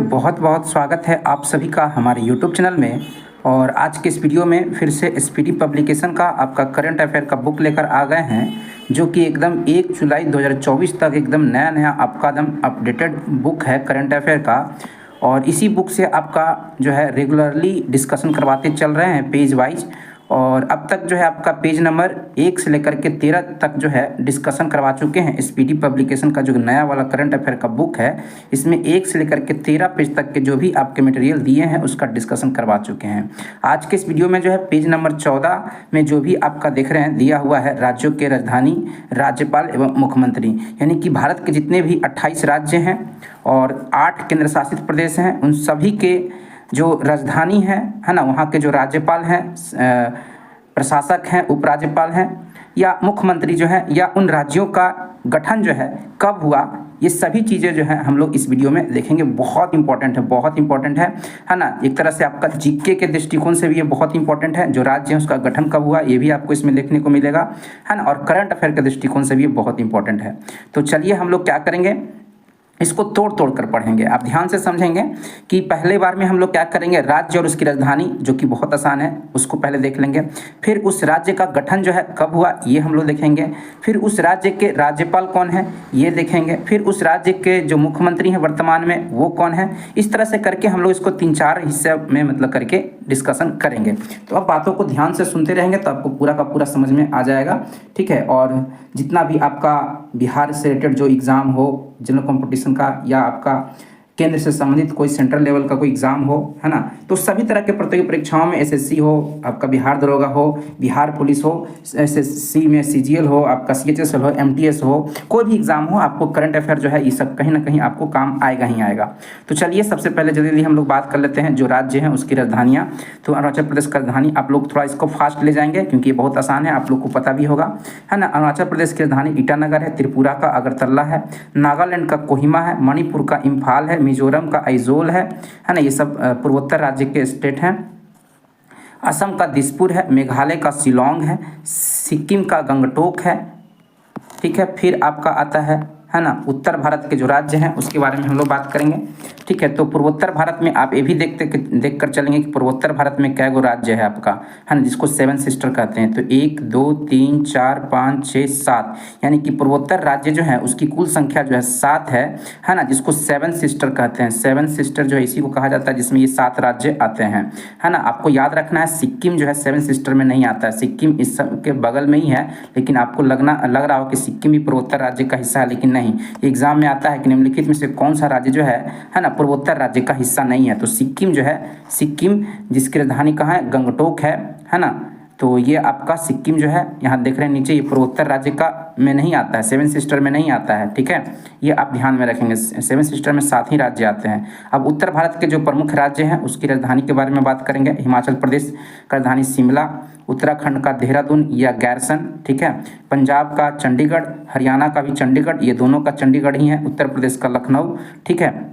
बहुत बहुत स्वागत है आप सभी का हमारे YouTube चैनल में। और आज के इस वीडियो में फिर से एसपीडी पब्लिकेशन का आपका करंट अफेयर का बुक लेकर आ गए हैं, जो कि एकदम 1 जुलाई 2024 तक एकदम नया नया आपका एकदम अपडेटेड बुक है करंट अफेयर का। और इसी बुक से आपका जो है रेगुलरली डिस्कशन करवाते चल रहे हैं पेज वाइज। और अब तक जो है आपका पेज नंबर 1 से लेकर के 13 तक जो है डिस्कशन करवा चुके हैं। एसपीडी पब्लिकेशन का जो नया वाला करंट अफेयर का बुक है, इसमें 1 से लेकर के 13 पेज तक के जो भी आपके मटेरियल दिए हैं उसका डिस्कशन करवा चुके हैं। आज के इस वीडियो में जो है पेज नंबर 14 में जो भी आपका देख रहे हैं दिया हुआ है राज्यों के राजधानी, राज्यपाल एवं मुख्यमंत्री, यानी कि भारत के जितने भी 28 राज्य हैं और 8 केंद्र शासित प्रदेश हैं, उन सभी के जो राजधानी है ना, वहाँ के जो राज्यपाल हैं, प्रशासक हैं, उपराज्यपाल हैं या मुख्यमंत्री जो है, या उन राज्यों का गठन जो है कब हुआ, ये सभी चीज़ें जो है हम लोग इस वीडियो में देखेंगे। बहुत इंपॉर्टेंट है, बहुत इंपॉर्टेंट है ना। एक तरह से आपका जीके के दृष्टिकोण से भी ये बहुत इंपॉर्टेंट है। जो राज्य है उसका गठन कब हुआ ये भी आपको इसमें देखने को मिलेगा, है ना। और करंट अफेयर के दृष्टिकोण से भी ये बहुत इंपॉर्टेंट है। तो चलिए हम लोग क्या करेंगे, इसको तोड़ तोड़ कर पढ़ेंगे। आप ध्यान से समझेंगे कि पहले बार में हम लोग क्या करेंगे, राज्य और उसकी राजधानी जो कि बहुत आसान है उसको पहले देख लेंगे। फिर उस राज्य का गठन जो है कब हुआ ये हम लोग देखेंगे। फिर उस राज्य के राज्यपाल कौन है ये देखेंगे। फिर उस राज्य के जो मुख्यमंत्री हैं वर्तमान में वो कौन है। इस तरह से करके हम लोग इसको 3-4 हिस्से में मतलब करके डिस्कशन करेंगे। तो अब बातों को ध्यान से सुनते रहेंगे तो आपको पूरा का पूरा समझ में आ जाएगा, ठीक है। और जितना भी आपका बिहार से रिलेटेड जो एग्ज़ाम हो, जनरल कंपटीशन का, या आपका केंद्र से संबंधित कोई सेंट्रल लेवल का कोई एग्ज़ाम हो, है ना, तो सभी तरह के प्रतियोगी परीक्षाओं में एसएससी हो, आपका बिहार दरोगा हो, बिहार पुलिस हो, एसएससी में सीजीएल हो, आपका सीएचएसएल हो, एमटीएस हो, कोई भी एग्ज़ाम हो, आपको करंट अफेयर जो है ये सब कहीं ना कहीं आपको काम आएगा ही आएगा। तो चलिए सबसे पहले जल्दी हम लोग बात कर लेते हैं जो राज्य हैं उसकी राजधानियाँ। तो अरुणाचल प्रदेश की राजधानी, आप लोग थोड़ा इसको फास्ट ले जाएंगे क्योंकि ये बहुत आसान है, आप लोग को पता भी होगा, है ना। अरुणाचल प्रदेश की राजधानी ईटानगर है, त्रिपुरा का अगरतला है, नागालैंड का कोहिमा है, मणिपुर का इम्फाल है, मिजोरम का आइजोल है ना। ये सब पूर्वोत्तर राज्य के स्टेट हैं। असम का दिसपुर है, मेघालय का शिलोंग है, सिक्किम का गंगटोक है, ठीक है। फिर आपका आता है ना उत्तर भारत के जो राज्य हैं उसके बारे में हम लोग बात करेंगे, ठीक है। तो पूर्वोत्तर भारत में आप ये भी देख कर चलेंगे कि पूर्वोत्तर भारत में क्या गो राज्य है आपका, है ना, जिसको 7 सिस्टर कहते हैं। तो 1 2 3 4 5 6 7, यानी कि पूर्वोत्तर राज्य जो है उसकी कुल संख्या जो है 7 है ना, जिसको 7 सिस्टर कहते हैं। 7 सिस्टर जो है इसी को कहा जाता है जिसमें ये 7 राज्य आते हैं, है ना। आपको याद रखना है सिक्किम जो है 7 सिस्टर में नहीं आता है, सिक्किम इस सब के बगल में ही है, लेकिन आपको लग रहा हो कि सिक्किम भी पूर्वोत्तर राज्य का हिस्सा है, लेकिन नहीं। एग्जाम में आता है कि निम्नलिखित में से कौन सा राज्य जो है ना, पूर्वोत्तर राज्य का हिस्सा नहीं है। तो सिक्किम जो है, सिक्किम जिसकी राजधानी कहाँ है, गंगटोक है ना। तो ये आपका सिक्किम जो है यहाँ देख रहे हैं नीचे, ये पूर्वोत्तर राज्य का में नहीं आता है, 7 सिस्टर में नहीं आता है, ठीक है। ये आप ध्यान में रखेंगे, 7 सिस्टर में 7 ही राज्य आते हैं। अब उत्तर भारत के जो प्रमुख राज्य हैं उसकी राजधानी के बारे में बात करेंगे। हिमाचल प्रदेश का राजधानी शिमला, उत्तराखंड का देहरादून या गैरसन, ठीक है। पंजाब का चंडीगढ़, हरियाणा का भी चंडीगढ़, ये दोनों का चंडीगढ़ ही है। उत्तर प्रदेश का लखनऊ, ठीक है।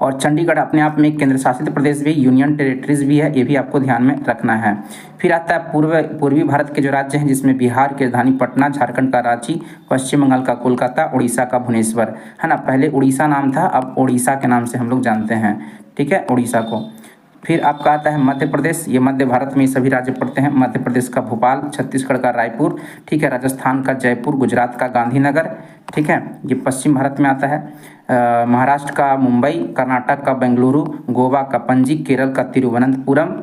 और चंडीगढ़ अपने आप में एक केंद्र शासित प्रदेश भी, यूनियन टेरिटरीज भी है, ये भी आपको ध्यान में रखना है। फिर आता है पूर्वी भारत के जो राज्य हैं जिसमें बिहार की राजधानी पटना, झारखंड का रांची, पश्चिम बंगाल का कोलकाता, उड़ीसा का भुवनेश्वर, है ना। पहले उड़ीसा नाम था, अब उड़ीसा के नाम से हम लोग जानते हैं, ठीक है, उड़ीसा को। फिर आपका आता है मध्य प्रदेश, ये मध्य भारत में सभी राज्य पड़ते हैं। मध्य प्रदेश का भोपाल, छत्तीसगढ़ का रायपुर, ठीक है, राजस्थान का जयपुर, गुजरात का गांधीनगर, ठीक है, ये पश्चिम भारत में आता है। महाराष्ट्र का मुंबई, कर्नाटक का बेंगलुरु, गोवा का पणजी, केरल का तिरुवनंतपुरम,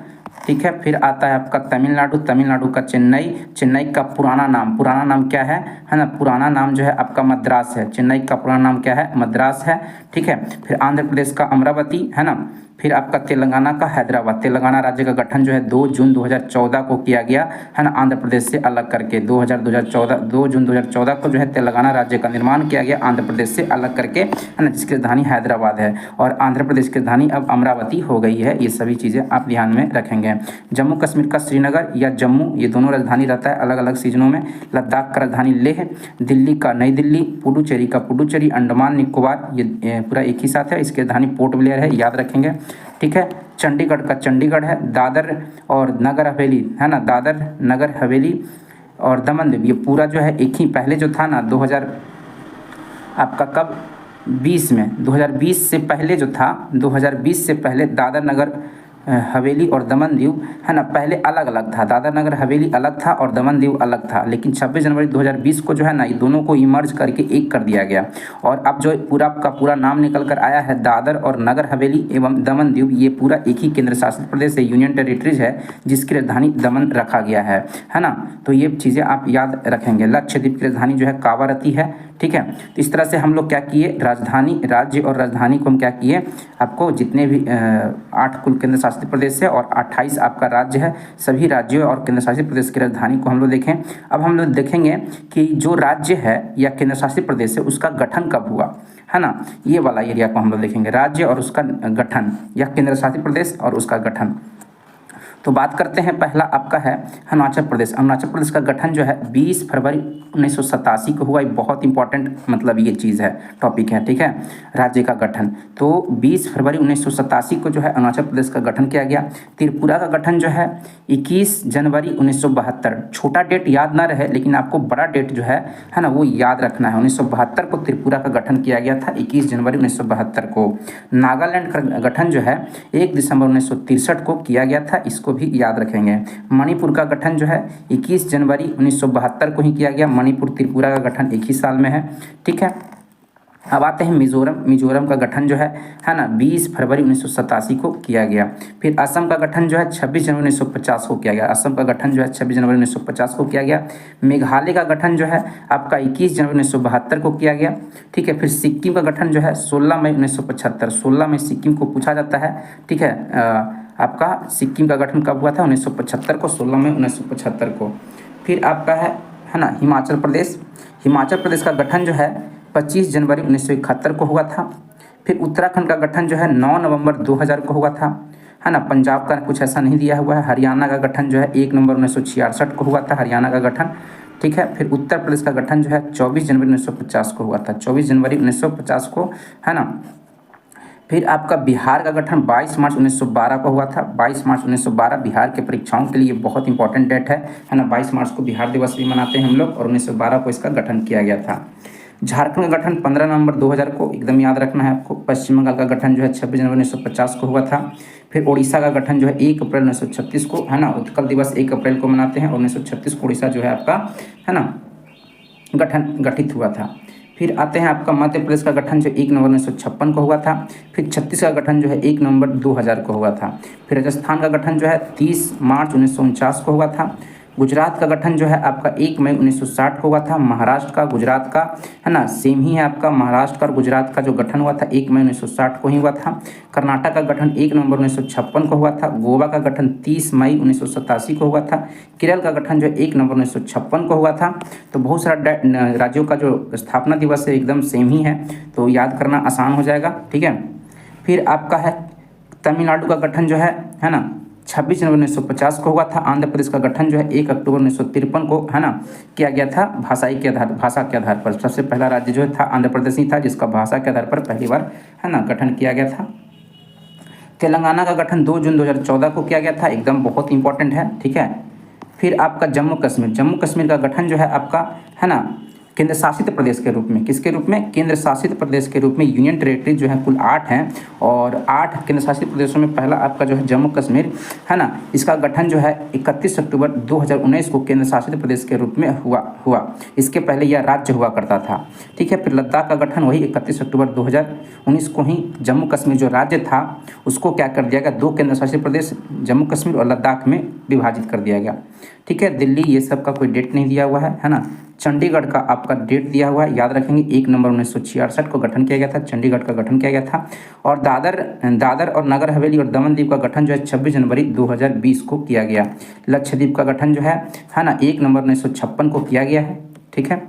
ठीक है। फिर आता है आपका तमिलनाडु, तमिलनाडु का चेन्नई, चेन्नई का पुराना नाम क्या है ना, पुराना नाम जो है आपका मद्रास है। चेन्नई का पुराना नाम क्या है, मद्रास है, ठीक है। फिर आंध्र प्रदेश का अमरावती, है ना। फिर आपका तेलंगाना का हैदराबाद, तेलंगाना राज्य का गठन जो है 2 जून 2014 को किया गया, है ना, आंध्र प्रदेश से अलग करके। 2 जून 2014 को जो है तेलंगाना राज्य का निर्माण किया गया आंध्र प्रदेश से अलग करके, है ना, जिसकी राजधानी हैदराबाद है। और आंध्र प्रदेश की राजधानी अब अमरावती हो गई है। ये सभी चीज़ें आप ध्यान में रखेंगे। जम्मू कश्मीर का श्रीनगर या जम्मू, ये दोनों राजधानी रहता है अलग अलग सीजनों में। लद्दाख का राजधानी लेह, दिल्ली का नई दिल्ली, पुडुचेरी का पुडुचेरी, अंडमान निकोबार ये पूरा एक ही साथ है। इसकी राजधानी पोर्ट ब्लेयर है, याद रखेंगे, ठीक है। चंडीगढ़ का चंडीगढ़ है। दादर और नगर हवेली, है ना, दादर नगर हवेली और दमन दीव, ये पूरा जो है एक ही, पहले जो था ना 2000 आपका कब 20 में 2020 से पहले जो था, 2020 से पहले दादर नगर हवेली और दमन दीव, है ना, पहले अलग अलग था। दादर नगर हवेली अलग था और दमन दीव अलग था, लेकिन 26 जनवरी 2020 को जो है ना, ये दोनों को इमर्ज करके एक कर दिया गया। और अब जो पूरा का पूरा नाम निकल कर आया है दादर और नगर हवेली एवं दमन दीव, ये पूरा एक ही केंद्र शासित प्रदेश है, यूनियन टेरिटरीज है, जिसकी राजधानी दमन रखा गया है ना। तो ये चीज़ें आप याद रखेंगे। लक्षद्वीप की राजधानी जो है कावारती है, ठीक है। तो इस तरह से हम लोग क्या किए, राजधानी, राज्य और राजधानी को हम क्या किए, आपको जितने भी 8 कुल केंद्र शासित प्रदेश है और 28 आपका राज्य है, सभी राज्यों और केंद्र शासित प्रदेश की राजधानी को हम लोग देखें। अब हम लोग देखेंगे कि जो राज्य है या केंद्र शासित प्रदेश है उसका गठन कब हुआ, है ना। ये वाला एरिया को हम लोग देखेंगे, राज्य और उसका गठन या केंद्र शासित प्रदेश और उसका गठन। तो बात करते हैं, पहला आपका है अरुणाचल प्रदेश। अरुणाचल प्रदेश का गठन जो है 20 फरवरी 1987 को हुआ। ये बहुत इंपॉर्टेंट मतलब ये चीज़ है, टॉपिक है, ठीक है, राज्य का गठन। तो 20 फरवरी 1987 को जो है अरुणाचल प्रदेश का गठन किया गया। त्रिपुरा का गठन जो है 21 जनवरी 1972। छोटा डेट याद ना रहे, लेकिन आपको बड़ा डेट जो है ना, वो याद रखना है। 1972 को त्रिपुरा का गठन किया गया था, 21 जनवरी 1972 को। नागालैंड का गठन जो है 1 दिसंबर 1963 को किया गया था, इसको भी याद रखेंगे। मणिपुर का गठन जो है 21 जनवरी 1972 को ही किया गया। मणिपुर त्रिपुरा का गठन एक ही साल में है, ठीक है। अब आते हैं मिजोरम। मिजोरम का गठन जो है ना, 20 फरवरी 1987 को किया गया। फिर असम का गठन जो है 26 जनवरी 1950 को किया गया। असम का गठन जो है 26 जनवरी 1950 को किया गया। मेघालय का गठन जो है आपका 21 जनवरी 1972 को किया गया, ठीक है। फिर सिक्किम का गठन जो है 16 मई 1975। 16 मई सिक्किम को पूछा जाता है, ठीक है। आपका सिक्किम का गठन कब हुआ था, 1975 को, 16 मई 1975 को। फिर आपका है ना हिमाचल प्रदेश। हिमाचल प्रदेश का गठन जो है 25 जनवरी 1971 को हुआ था। फिर उत्तराखंड का गठन जो है 9 नवंबर 2000 को हुआ था, है ना। पंजाब का कुछ ऐसा नहीं दिया हुआ है। हरियाणा का गठन जो है 1 नवंबर 1966 को हुआ था, हरियाणा का गठन, ठीक है। फिर उत्तर प्रदेश का गठन जो है 24 जनवरी 1950 को हुआ था, 24 जनवरी 1950 को, है ना। फिर आपका बिहार का गठन 22 मार्च 1912 को हुआ था। 22 मार्च 1912 बिहार के परीक्षाओं के लिए बहुत इंपॉर्टेंट डेट है ना। 22 मार्च को बिहार दिवस भी मनाते हैं हम लोग, और 1912 को इसका गठन किया गया था। झारखंड का गठन 15 नवंबर 2000 को, एकदम याद रखना है आपको। पश्चिम बंगाल का गठन जो है 26 जनवरी 1950 को हुआ था। फिर उड़ीसा का गठन जो है 1 अप्रैल 1936 को, है ना। उत्कल दिवस 1 अप्रैल को मनाते हैं, और 1936 को उड़ीसा जो है आपका, है ना, गठित हुआ था। फिर आते हैं आपका मध्य प्रदेश का गठन जो 1 नवंबर 1956 को हुआ था। फिर छत्तीसगढ़ का गठन जो है 1 नवंबर 2000 को हुआ था। फिर राजस्थान का गठन जो है 30 मार्च 1949 को हुआ था। गुजरात का गठन जो है आपका 1 मई 1960 को हुआ था। महाराष्ट्र का, गुजरात का, है ना, सेम ही है आपका। महाराष्ट्र का और गुजरात का जो गठन हुआ था 1 मई 1960 को ही हुआ था। कर्नाटक का गठन 1 नवंबर 1956 को हुआ था। गोवा का गठन 30 मई 1987 को हुआ था। केरल का गठन जो 1 नवंबर 1956 को हुआ था। तो बहुत सारा राज्यों का जो स्थापना दिवस है एकदम सेम ही है, तो याद करना आसान हो जाएगा, ठीक है। फिर आपका है तमिलनाडु का गठन जो है ना, 26 जनवरी 1950 को हुआ था। आंध्र प्रदेश का गठन जो है 1 अक्टूबर 1953 को, है ना, किया गया था। भाषा के आधार पर सबसे पहला राज्य जो था आंध्र प्रदेश ही था, जिसका भाषा के आधार पर पहली बार, है ना, गठन किया गया था। तेलंगाना का गठन 2 जून 2014 को किया गया था, एकदम बहुत इंपॉर्टेंट है, ठीक है। फिर आपका जम्मू कश्मीर का गठन जो है आपका, है ना, केंद्र शासित प्रदेश के रूप में, किसके रूप में, केंद्र शासित प्रदेश के रूप में। यूनियन टेरिटरी जो है कुल 8 हैं, और 8 केंद्र शासित प्रदेशों में पहला आपका जो है जम्मू कश्मीर, है ना। इसका गठन जो है 31 अक्टूबर 2019 को केंद्र शासित प्रदेश के रूप में हुआ। इसके पहले यह राज्य हुआ करता था, ठीक है। फिर लद्दाख का गठन वही 31 अक्टूबर 2019 को ही। जम्मू कश्मीर जो राज्य था उसको क्या कर दिया गया, 2 केंद्र शासित प्रदेश जम्मू कश्मीर और लद्दाख में विभाजित कर दिया गया, ठीक है। दिल्ली ये सब का कोई डेट नहीं दिया हुआ है ना। चंडीगढ़ का आपका डेट दिया हुआ है, याद रखेंगे, 1 नवंबर 1966 को गठन किया गया था, चंडीगढ़ का गठन किया गया था। और दादर और नगर हवेली और दमन दीव का गठन जो है 26 जनवरी 2020 को किया गया। लक्षद्वीप का गठन जो है ना, 1 नवंबर 1956 को किया गया है, ठीक है।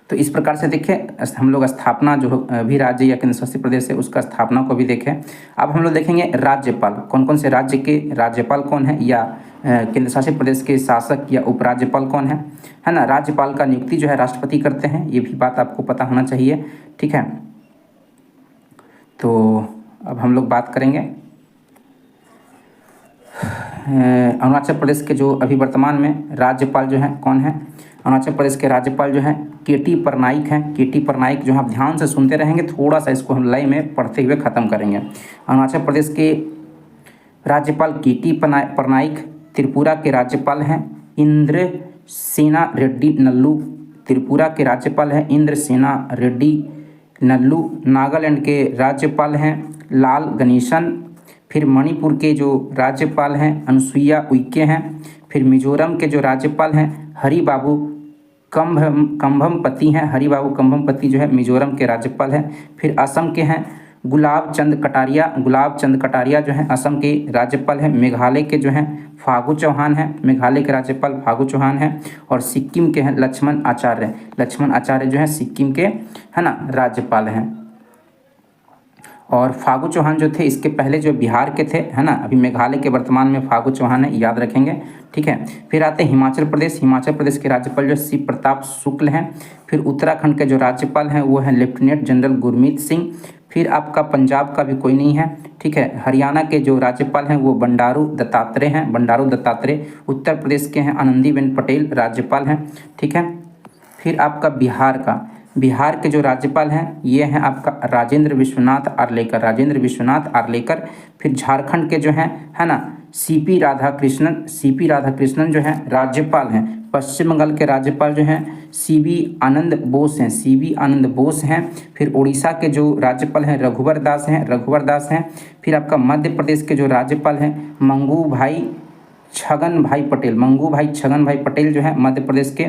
तो इस प्रकार से देखें, हम लोग स्थापना जो भी राज्य या केंद्र शासित प्रदेश है उसका स्थापना को भी देखें। अब हम लोग देखेंगे राज्यपाल, कौन कौन से राज्य के राज्यपाल कौन है, या केंद्र शासित प्रदेश के शासक या उपराज्यपाल कौन है ना। राज्यपाल का नियुक्ति जो है राष्ट्रपति करते हैं, ये भी बात आपको पता होना चाहिए, ठीक है। तो अब हम लोग बात करेंगे अरुणाचल प्रदेश के जो अभी वर्तमान में राज्यपाल जो हैं कौन है। अरुणाचल प्रदेश के राज्यपाल जो हैं केटी पटनायक हैं। केटी पटनायक जो है आप ध्यान से सुनते रहेंगे, थोड़ा सा इसको हम लय में पढ़ते हुए ख़त्म करेंगे। अरुणाचल प्रदेश के राज्यपाल केटी पटनायक। त्रिपुरा के राज्यपाल हैं इंद्रसेना रेड्डी नल्लू। त्रिपुरा के राज्यपाल हैं इंद्रसेना रेड्डी नल्लू। नागालैंड के राज्यपाल हैं लाल गणेशन। फिर मणिपुर के जो राज्यपाल हैं अनुसुईया उइके हैं। फिर मिजोरम के जो राज्यपाल हैं हरिबाबू कंभमपति हैं। हरिबाबू कंभमपति जो है मिजोरम के राज्यपाल हैं। फिर असम के हैं गुलाब चंद कटारिया जो हैं असम के राज्यपाल हैं। मेघालय के जो हैं फागू चौहान हैं। मेघालय के राज्यपाल फागू चौहान हैं। और सिक्किम के हैं लक्ष्मण आचार्य जो हैं सिक्किम के है ना राज्यपाल हैं। और फागू चौहान जो थे इसके पहले जो बिहार के थे है ना, अभी मेघालय के वर्तमान में फागू चौहान है, याद रखेंगे, ठीक है। फिर आते हैं हिमाचल प्रदेश के राज्यपाल जो शिव प्रताप शुक्ल हैं। फिर उत्तराखंड के जो राज्यपाल हैं वो हैं लेफ्टिनेंट जनरल गुरमीत सिंह। फिर आपका पंजाब का भी कोई नहीं है, ठीक है। हरियाणा के जो राज्यपाल हैं वो बंडारू दत्तात्रेय। उत्तर प्रदेश के हैं आनंदीबेन पटेल राज्यपाल हैं, ठीक है। फिर आपका बिहार के जो राज्यपाल हैं ये हैं आपका राजेंद्र विश्वनाथ आर्लेकर। फिर झारखंड के जो हैं है ना सीपी राधाकृष्णन जो हैं राज्यपाल हैं। पश्चिम बंगाल के राज्यपाल जो हैं सीवी आनंद बोस हैं। फिर उड़ीसा के जो राज्यपाल हैं रघुवर दास हैं। फिर आपका मध्य प्रदेश के जो राज्यपाल हैं मंगू भाई छगन भाई पटेल जो है मध्य प्रदेश के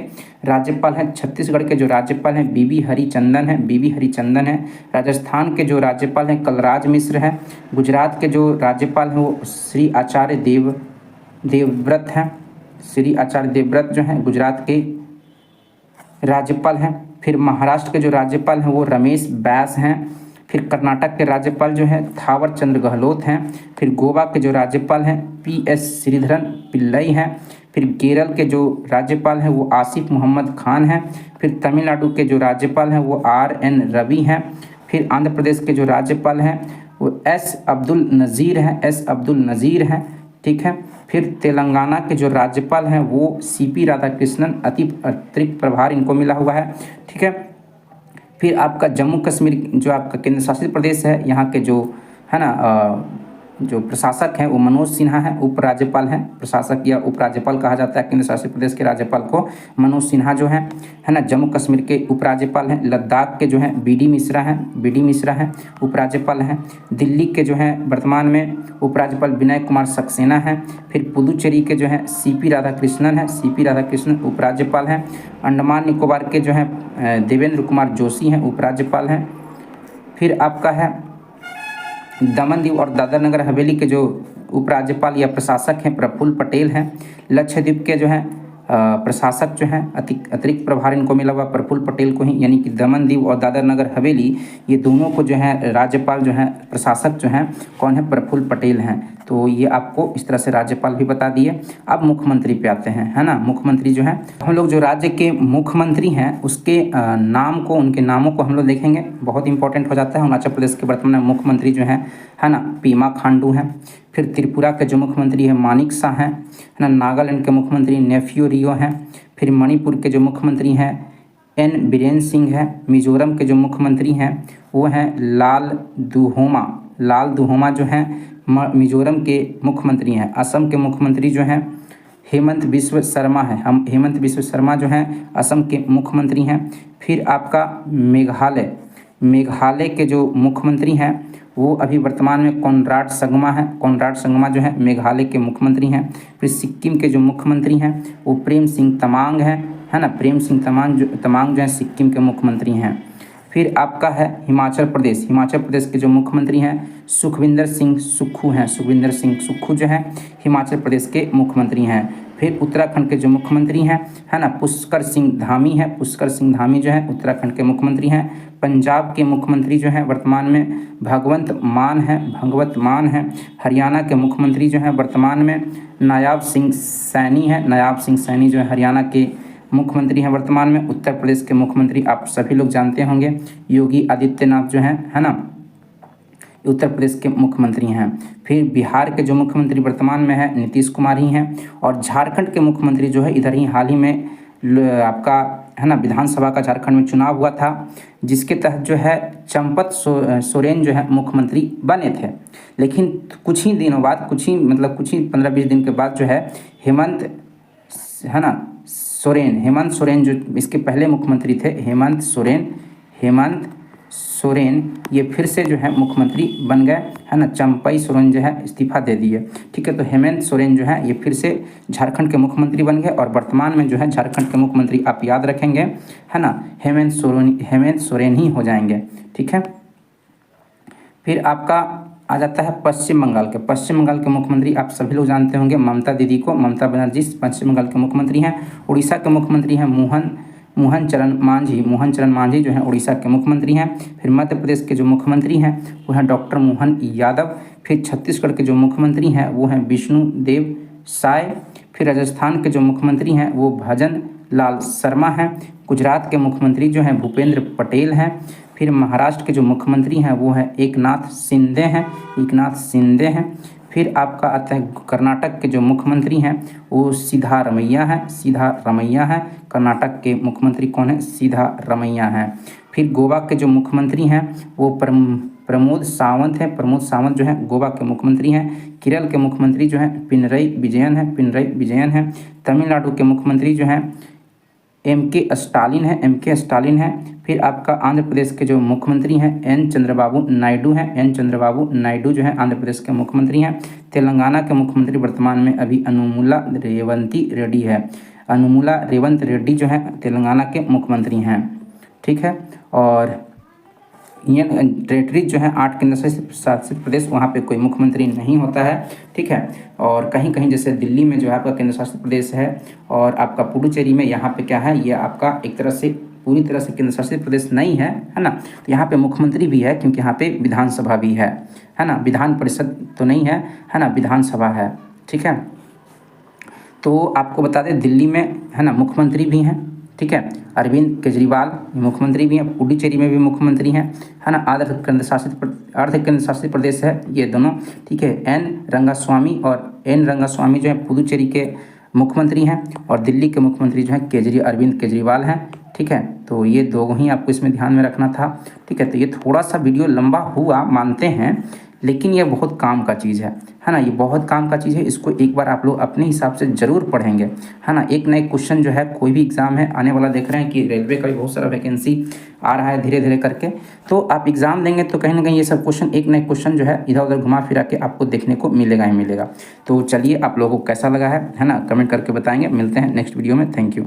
राज्यपाल हैं। छत्तीसगढ़ के जो राज्यपाल हैं बीबी हरिचंदन हैं। राजस्थान के जो राज्यपाल हैं कलराज मिश्र हैं। गुजरात के जो राज्यपाल हैं वो श्री आचार्य देवव्रत हैं। जो हैं गुजरात के राज्यपाल हैं। फिर महाराष्ट्र के जो राज्यपाल हैं वो रमेश बैस हैं। फिर कर्नाटक के राज्यपाल जो हैं थावर चंद्र गहलोत हैं। फिर गोवा के जो राज्यपाल हैं PS श्रीधरन पिल्लई हैं। फिर केरल के जो राज्यपाल हैं वो आसिफ मोहम्मद खान हैं। फिर तमिलनाडु के जो राज्यपाल हैं वो RN रवि हैं। फिर आंध्र प्रदेश के जो राज्यपाल हैं वो S अब्दुल नज़ीर हैं, ठीक है। फिर तेलंगाना के जो राज्यपाल हैं वो CP राधाकृष्णन अतिरिक्त प्रभार इनको मिला हुआ है, ठीक है। फिर आपका जम्मू कश्मीर जो आपका केंद्र शासित प्रदेश है, यहाँ के जो है ना जो प्रशासक हैं वो मनोज सिन्हा हैं, उपराज्यपाल हैं। प्रशासक या उपराज्यपाल कहा जाता है केंद्र शासित प्रदेश के राज्यपाल को। मनोज सिन्हा जो हैं है ना जम्मू कश्मीर के उपराज्यपाल हैं। लद्दाख के जो हैं BD मिश्रा हैं उपराज्यपाल हैं। दिल्ली के जो हैं वर्तमान में उपराज्यपाल विनय कुमार सक्सेना हैं। फिर पुदुचेरी के जो हैं CP राधाकृष्णन उपराज्यपाल हैं। अंडमान निकोबार के जो हैं देवेंद्र कुमार जोशी हैं उपराज्यपाल हैं। फिर आपका है दमन दीव और दादरा नगर हवेली के जो उपराज्यपाल या प्रशासक हैं प्रफुल्ल पटेल हैं। लक्षद्वीप के जो हैं प्रशासक जो हैं अतिरिक्त प्रभार इनको मिला हुआ प्रफुल्ल पटेल को ही, यानी कि दमन दीव और दादरा नगर हवेली ये दोनों को जो है राज्यपाल जो हैं प्रशासक जो हैं कौन है प्रफुल्ल पटेल हैं। तो ये आपको इस तरह से राज्यपाल भी बता दिए। अब मुख्यमंत्री पे आते हैं, है ना। मुख्यमंत्री जो है हम लोग जो राज्य के मुख्यमंत्री हैं उसके उनके नामों को हम लोग देखेंगे, बहुत इंपॉर्टेंट हो जाता है। अरुणाचल प्रदेश के वर्तमान में मुख्यमंत्री जो है ना पेमा खांडू हैं। फिर त्रिपुरा के जो मुख्यमंत्री है मानिक शाह हैं, है ना। नागालैंड के मुख्यमंत्री नेफ्यू रियो हैं। फिर मणिपुर के जो मुख्यमंत्री हैं N बीरेन सिंह हैं। मिजोरम के जो मुख्यमंत्री हैं वो हैं लाल दुहोमा जो हैं मिजोरम के मुख्यमंत्री हैं। असम के मुख्यमंत्री जो हैं हेमंत बिस्व शर्मा जो हैं असम के मुख्यमंत्री हैं। फिर आपका मेघालय के जो मुख्यमंत्री हैं वो अभी वर्तमान में कोनराड संगमा जो है मेघालय के मुख्यमंत्री हैं। फिर सिक्किम के जो मुख्यमंत्री हैं वो प्रेम सिंह तमांग हैं, है ना। प्रेम सिंह तमांग जो हैं सिक्किम के मुख्यमंत्री हैं। फिर आपका है हिमाचल प्रदेश के जो मुख्यमंत्री हैं सुखविंदर सिंह सुक्खू जो हैं हिमाचल प्रदेश के मुख्यमंत्री हैं। फिर उत्तराखंड के जो मुख्यमंत्री हैं है ना पुष्कर सिंह धामी जो हैं उत्तराखंड के मुख्यमंत्री हैं। पंजाब के मुख्यमंत्री जो हैं वर्तमान में भगवंत मान हैं। हरियाणा के मुख्यमंत्री जो हैं वर्तमान में नायाब सिंह सैनी जो है हरियाणा के मुख्यमंत्री हैं वर्तमान में। उत्तर प्रदेश के मुख्यमंत्री आप सभी लोग जानते होंगे योगी आदित्यनाथ जो हैं, है ना, उत्तर प्रदेश के मुख्यमंत्री हैं। फिर बिहार के जो मुख्यमंत्री वर्तमान में है नीतीश कुमार ही हैं। और झारखंड के मुख्यमंत्री जो है इधर ही हाल ही में आपका है ना विधानसभा का झारखंड में चुनाव हुआ था, जिसके तहत जो है चंपत सोरेन जो है मुख्यमंत्री बने थे। लेकिन कुछ ही दिनों बाद, कुछ ही 15-20 दिन के बाद जो है हेमंत है ना हेमंत सोरेन जो इसके पहले मुख्यमंत्री थे, हेमंत सोरेन ये फिर से जो है मुख्यमंत्री बन गए, है ना। चंपई सोरेन जो है इस्तीफा दे दिए, ठीक है। तो हेमंत सोरेन जो है ये फिर से झारखंड के मुख्यमंत्री बन गए और वर्तमान में जो है झारखंड के मुख्यमंत्री आप याद रखेंगे, है ना, हेमंत सोरेन ही हो जाएंगे, ठीक है। फिर आपका आ जाता है पश्चिम बंगाल के मुख्यमंत्री आप सभी लोग जानते होंगे ममता दीदी को। ममता बनर्जी पश्चिम बंगाल के मुख्यमंत्री हैं। उड़ीसा के मुख्यमंत्री हैं मोहन चरण मांझी जो हैं उड़ीसा के मुख्यमंत्री हैं। फिर मध्य प्रदेश के जो मुख्यमंत्री हैं वो हैं डॉक्टर मोहन यादव। फिर छत्तीसगढ़ के जो मुख्यमंत्री हैं वो हैं विष्णु देव साय। फिर राजस्थान के जो मुख्यमंत्री हैं वो भजन लाल शर्मा हैं। गुजरात के मुख्यमंत्री जो हैं भूपेंद्र पटेल हैं। फिर महाराष्ट्र के जो मुख्यमंत्री हैं वो हैं एकनाथ शिंदे हैं। फिर आपका आता है कर्नाटक के जो मुख्यमंत्री हैं वो सिद्धारमैया हैं। कर्नाटक के मुख्यमंत्री कौन है? सिद्धारमैया हैं। फिर गोवा के जो मुख्यमंत्री हैं वो प्रमोद सावंत जो हैं गोवा के मुख्यमंत्री हैं। केरल के मुख्यमंत्री जो हैं पिनरई विजयन हैं। तमिलनाडु के मुख्यमंत्री जो हैं एम के स्टालिन है। फिर आपका आंध्र प्रदेश के जो मुख्यमंत्री हैं एन चंद्रबाबू नायडू जो है आंध्र प्रदेश के मुख्यमंत्री हैं। तेलंगाना के मुख्यमंत्री वर्तमान में अभी अनुमुला रेवंत रेड्डी जो है तेलंगाना के मुख्यमंत्री हैं, ठीक है। और यूनियन टेरेटरीज जो है 8 केंद्र शासित प्रदेश, वहाँ पे कोई मुख्यमंत्री नहीं होता है, ठीक है। और कहीं कहीं जैसे दिल्ली में जो है आपका केंद्र शासित प्रदेश है और आपका पुडुचेरी में यहाँ पे क्या है, ये आपका एक तरह से पूरी तरह से केंद्र शासित प्रदेश नहीं है, है ना। तो यहाँ पे मुख्यमंत्री भी है क्योंकि यहाँ पे विधानसभा भी है ना। विधान परिषद तो नहीं है, है ना, विधानसभा है, ठीक है। तो आपको बता दें दिल्ली में है ना मुख्यमंत्री भी हैं, ठीक है। अरविंद केजरीवाल मुख्यमंत्री भी हैं। पुडुचेरी में भी मुख्यमंत्री हैं, है ना। अर्ध केंद्र शासित प्रदेश है ये दोनों, ठीक है। एन रंगास्वामी जो है पुडुचेरी के मुख्यमंत्री हैं और दिल्ली के मुख्यमंत्री जो हैं अरविंद केजरीवाल हैं, ठीक है। तो ये दो ही आपको इसमें ध्यान में रखना था, ठीक है। तो ये थोड़ा सा वीडियो लंबा हुआ मानते हैं, लेकिन ये बहुत काम का चीज़ है ना। ये बहुत काम का चीज़ है, इसको एक बार आप लोग अपने हिसाब से ज़रूर पढ़ेंगे, है ना। एक नए क्वेश्चन जो है कोई भी एग्ज़ाम है आने वाला, देख रहे हैं कि रेलवे का भी बहुत सारा वैकेंसी आ रहा है धीरे धीरे करके। तो आप एग्ज़ाम देंगे तो कहीं ना कहीं ये सब क्वेश्चन, एक नए क्वेश्चन जो है इधर उधर घुमा फिरा के आपको देखने को मिलेगा ही मिलेगा। तो चलिए, आप लोगों को कैसा लगा है ना, कमेंट करके बताएंगे। मिलते हैं नेक्स्ट वीडियो में। Thank you.